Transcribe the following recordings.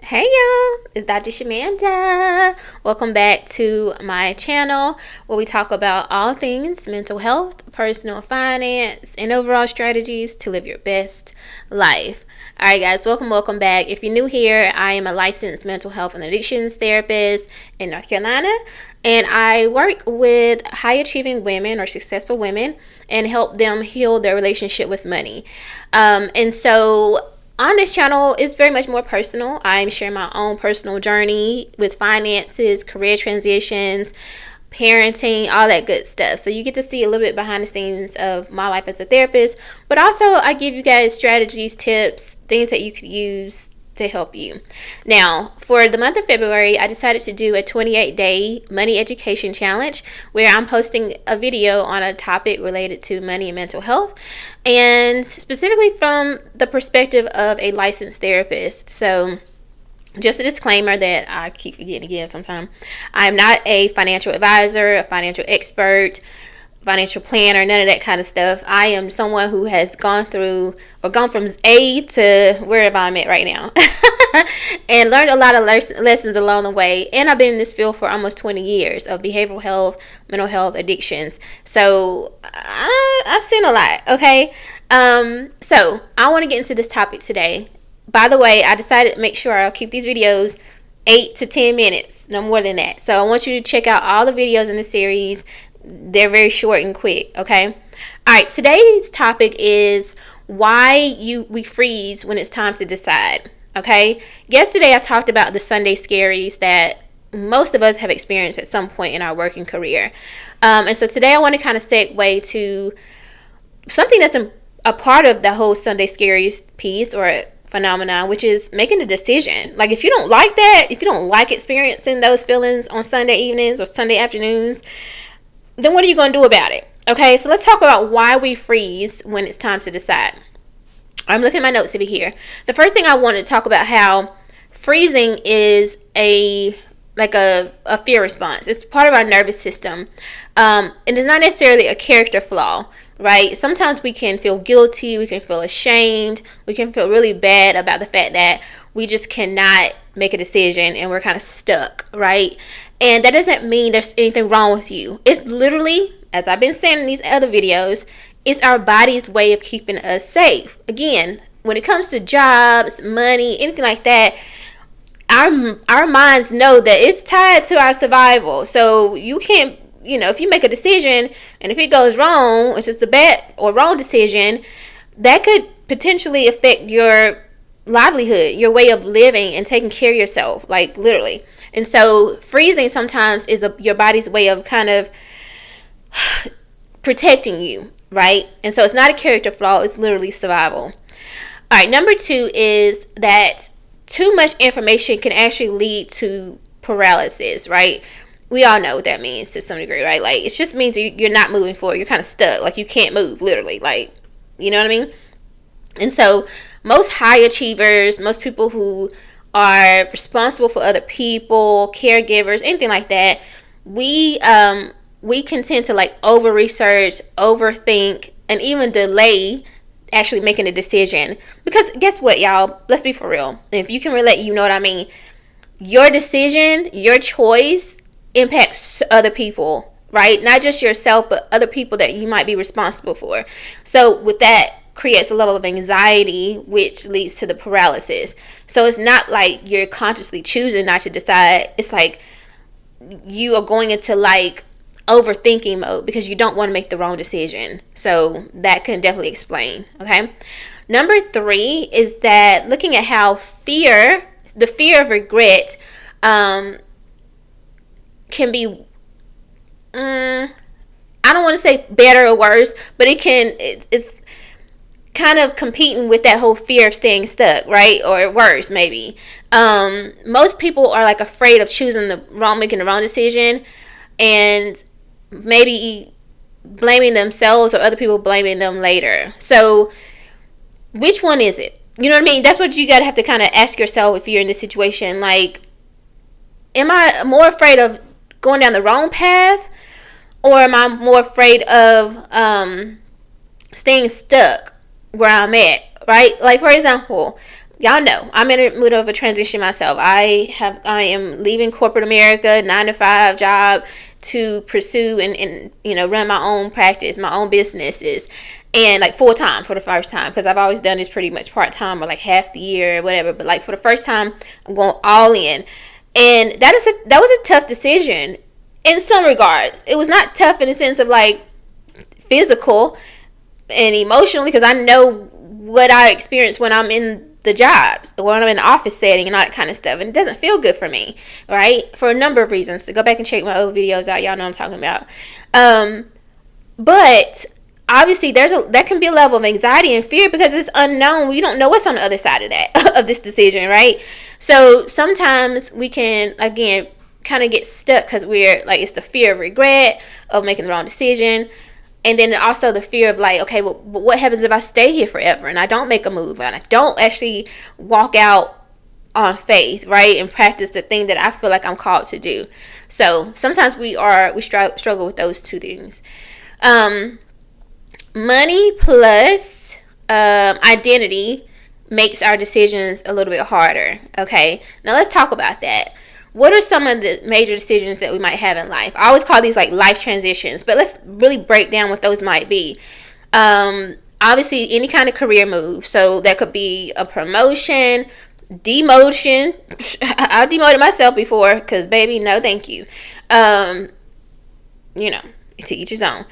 Hey y'all, it's Dr. Shamanda. Welcome back to my channel where we talk about all things mental health, personal finance, and overall strategies to live your best life. Alright guys, welcome back. If you're new here, I am a licensed mental health and addictions therapist in North Carolina, and I work with high achieving women or successful women and help them heal their relationship with money. And so on this channel, it's very much more personal. I'm sharing my own personal journey with finances, career transitions, parenting, all that good stuff. So you get to see a little bit behind the scenes of my life as a therapist, but also I give you guys strategies, tips, things that you could use to help you. Now, for the month of February, I decided to do a 28-day money education challenge where I'm posting a video on a topic related to money and mental health, and specifically from the perspective of a licensed therapist. So just a disclaimer that I keep forgetting to give sometimes. I'm not a financial advisor, a financial expert, financial planner, none of that kind of stuff. I am someone who has gone through or gone from A to wherever I'm at right now and learned a lot of lessons along the way. And I've been in this field for almost 20 years of behavioral health, mental health, addictions. So I've seen a lot, okay? So I want to get into this topic today. By the way, I decided to make sure I'll keep these videos 8 to 10 minutes, no more than that. So I want you to check out all the videos in the series. They're very short and quick, okay? All right, today's topic is why we freeze when it's time to decide, okay? Yesterday, I talked about the Sunday scaries that most of us have experienced at some point in our working career. And so today, I want to kind of segue to something that's a part of the whole Sunday scaries piece or phenomenon, which is making a decision. Like, if you don't like that, if you don't like experiencing those feelings on Sunday evenings or Sunday afternoons, then what are you going to do about it? Okay, so let's talk about why we freeze when it's time to decide. I'm looking at my notes over here. The first thing I want to talk about how freezing is a fear response. It's part of our nervous system. And it's not necessarily a character flaw, right? Sometimes we can feel guilty, we can feel ashamed, we can feel really bad about the fact that we just cannot make a decision and we're kind of stuck, right? And that doesn't mean there's anything wrong with you. It's literally, as I've been saying in these other videos, it's our body's way of keeping us safe. Again, when it comes to jobs, money, anything like that, our minds know that it's tied to our survival. So you can't, if you make a decision and if it goes wrong, which is the bad or wrong decision, that could potentially affect your livelihood, your way of living and taking care of yourself, like literally. And so freezing sometimes is your body's way of kind of protecting you, right? And so it's not a character flaw, it's literally survival. All right, number 2 is that too much information can actually lead to paralysis, right? We all know what that means to some degree, right? Like, it just means you're not moving forward. You're kind of stuck. Like, you can't move, literally. Like, you know what I mean? And so most high achievers, most people who are responsible for other people, caregivers, anything like that, we can tend to like over research, overthink, and even delay actually making a decision. Because guess what, y'all? Let's be for real. If you can relate, you know what I mean. Your decision, your choice impacts other people, right? Not just yourself, but other people that you might be responsible for. So with that, creates a level of anxiety, which leads to the paralysis. So it's not like you're consciously choosing not to decide. It's like you are going into like overthinking mode because you don't want to make the wrong decision. So that can definitely explain, okay? Number 3 is that looking at how the fear of regret can be, I don't want to say better or worse, but it's kind of competing with that whole fear of staying stuck, right? Or worse, maybe. Most people are like afraid of making the wrong decision, and maybe blaming themselves or other people blaming them later. So which one is it? You know what I mean? That's what you gotta have to kind of ask yourself if you're in this situation. Like, am I more afraid of going down the wrong path, or am I more afraid of staying stuck where I'm at, right? Like, for example, y'all know I'm in the middle of a transition myself. I am leaving corporate America, 9-to-5 job, to pursue and run my own practice, my own businesses, and like full time for the first time, because I've always done this pretty much part time or like half the year or whatever. But like for the first time, I'm going all in, and that was a tough decision in some regards. It was not tough in the sense of like physical and emotionally, because I know what I experience when I'm in the jobs, when I'm in the office setting and all that kind of stuff, and it doesn't feel good for me, right? For a number of reasons. So go back and check my old videos out. Y'all know what I'm talking about. But obviously there can be a level of anxiety and fear because it's unknown. We don't know what's on the other side of that, of this decision, right? So sometimes we can, again, kind of get stuck because we're like, it's the fear of regret, of making the wrong decision. And then also the fear of like, okay, well, what happens if I stay here forever and I don't make a move and I don't actually walk out on faith, right? And practice the thing that I feel like I'm called to do. So sometimes we struggle with those two things. Money plus identity makes our decisions a little bit harder. Okay, now let's talk about that. What are some of the major decisions that we might have in life? I always call these like life transitions, but let's really break down what those might be. Obviously, any kind of career move. So that could be a promotion, demotion. I've demoted myself before because, baby, no thank you. To each his own.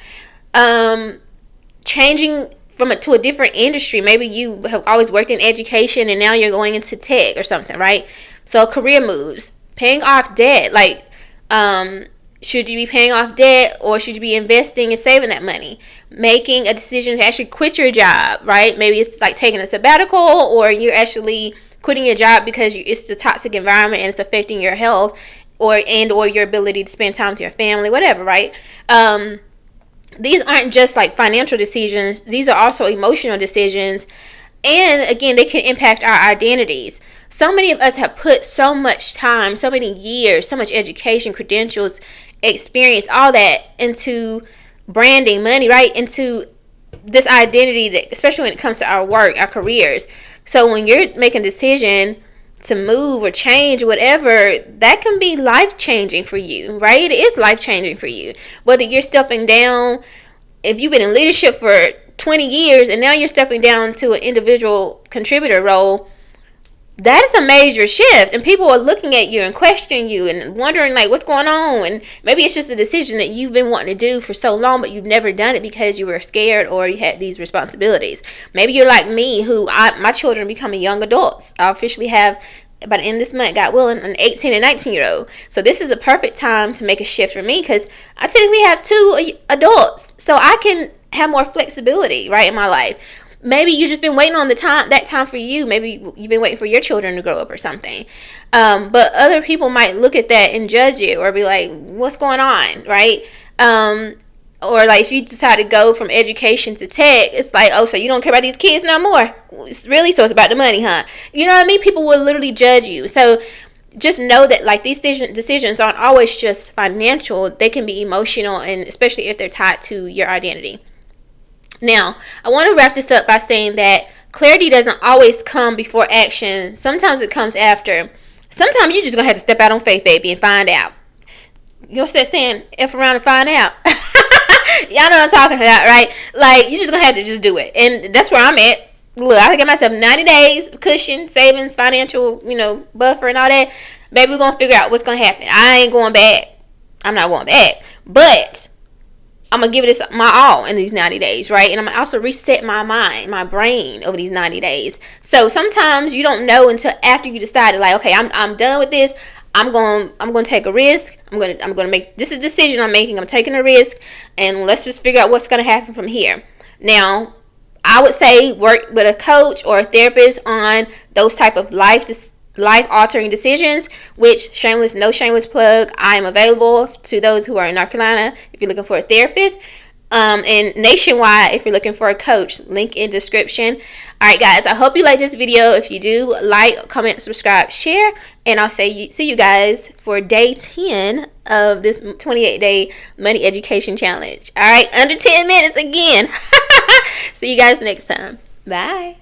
Changing to a different industry. Maybe you have always worked in education and now you're going into tech or something, right? So career moves. Paying off debt, like should you be paying off debt or should you be investing and saving that money? Making a decision to actually quit your job, right? Maybe it's like taking a sabbatical, or you're actually quitting your job because it's a toxic environment and it's affecting your health or your ability to spend time with your family, whatever, right? These aren't just like financial decisions. These are also emotional decisions. And again, they can impact our identities. So many of us have put so much time, so many years, so much education, credentials, experience, all that into branding, money, right? Into this identity, that, especially when it comes to our work, our careers. So when you're making a decision to move or change or whatever, that can be life-changing for you, right? It is life-changing for you. Whether you're stepping down, if you've been in leadership for 20 years and now you're stepping down to an individual contributor role, that is a major shift, and people are looking at you and questioning you and wondering like what's going on. And maybe it's just a decision that you've been wanting to do for so long, but you've never done it because you were scared or you had these responsibilities. Maybe you're like me, my children are becoming young adults. I officially have, by the end of this month, God willing, an 18 and 19-year-old. So this is the perfect time to make a shift for me because I typically have 2 adults, so I can have more flexibility, right, in my life. Maybe you've just been waiting on that time for you. Maybe you've been waiting for your children to grow up or something. But other people might look at that and judge it or be like, what's going on, right? Or like if you decide to go from education to tech, it's like, oh, so you don't care about these kids no more? Really? So it's about the money, huh? You know what I mean? People will literally judge you. So just know that like these decisions aren't always just financial. They can be emotional, and especially if they're tied to your identity. Now, I want to wrap this up by saying that clarity doesn't always come before action. Sometimes it comes after. Sometimes you're just going to have to step out on faith, baby, and find out. You know what's that saying? F around and find out. Y'all know what I'm talking about, right? Like, you're just going to have to just do it. And that's where I'm at. Look, I give myself 90 days, cushion, savings, financial, buffer and all that. Baby, we're going to figure out what's going to happen. I ain't going back. I'm not going back. But I'm going to give it my all in these 90 days, right? And I'm going to also reset my mind, my brain over these 90 days. So sometimes you don't know until after you decided, like, okay, I'm done with this. I'm going to take a risk. I'm going to make, this is a decision I'm making. I'm taking a risk, and let's just figure out what's going to happen from here. Now, I would say work with a coach or a therapist on those type of life-altering decisions, which no shameless plug, I am available to those who are in North Carolina if you're looking for a therapist, and nationwide if you're looking for a coach. Link in description. All right, guys, I hope you like this video. If you do, like, comment, subscribe, share, and I'll see you guys for day 10 of this 28-day money education challenge. All right, under 10 minutes again. See you guys next time. Bye.